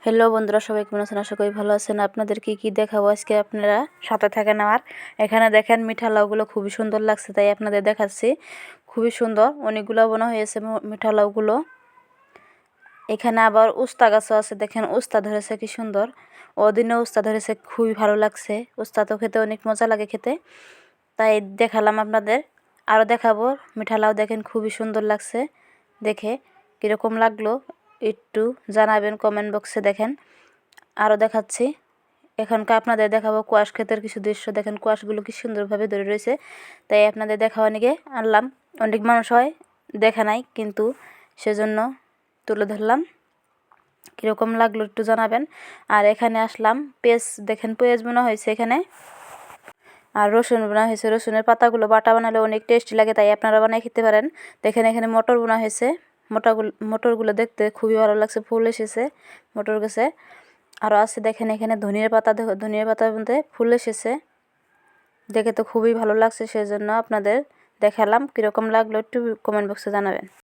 Hello বন্ধুরা, সবাই কেমন আছেন? আশা করি ভালো আছেন। আপনাদের কি দেখাবো আজকে, আপনারা সাথে থাকেন আমার। এখানে দেখেন মিঠা লাউগুলো খুবই সুন্দর লাগছে, তাই আপনাদের দেখাচ্ছি। খুবই সুন্দর, অনেকগুলো বোনা হয়েছে মিঠা লাউগুলো। এখানে আবার উস্তা গাছও আছে, দেখেন উস্তা ধরেছে কি সুন্দর। ওদিনে উস্তা ধরেছে, খুবই ভালো লাগছে। উস্তা তো খেতে অনেক মজা লাগে খেতে, তাই দেখালাম আপনাদের। আরও দেখাবো মিঠা লাউ, দেখেন খুবই সুন্দর লাগছে দেখে। কীরকম লাগলো একটু জানাবেন কমেন্ট বক্সে। দেখেন আরও দেখাচ্ছি। এখনকার আপনাদের দেখাবো কোয়াশ ক্ষেতের কিছু দৃশ্য। দেখেন কোয়াশগুলো কি সুন্দরভাবে ধরে রয়েছে, তাই আপনাদের দেখাও অনেকে আনলাম। অনেক মানুষ হয় দেখা নাই, কিন্তু সেজন্য তুলে ধরলাম। কীরকম লাগলো একটু জানাবেন। আর এখানে আসলাম পেঁয়াজ, দেখেন পেঁয়াজ বোনা হয়েছে এখানে, আর রসুন বোনা হয়েছে। রসুনের পাতাগুলো বাটা বানালে অনেক টেস্টি লাগে, তাই আপনারা বানিয়ে খেতে পারেন। দেখেন এখানে মটর বোনা হয়েছে। মটরগুলো দেখতে খুবই ভালো লাগছে, ফুল এসেছে মটর গাছে। আরও আছে দেখেন এখানে ধনিয়ার পাতা, ধনিয়ার পাতার মধ্যে ফুল এসেছে, দেখে তো খুবই ভালো লাগছে। সেজন্য আপনাদের দেখালাম। কীরকম লাগলো একটু কমেন্ট বক্সে জানাবেন।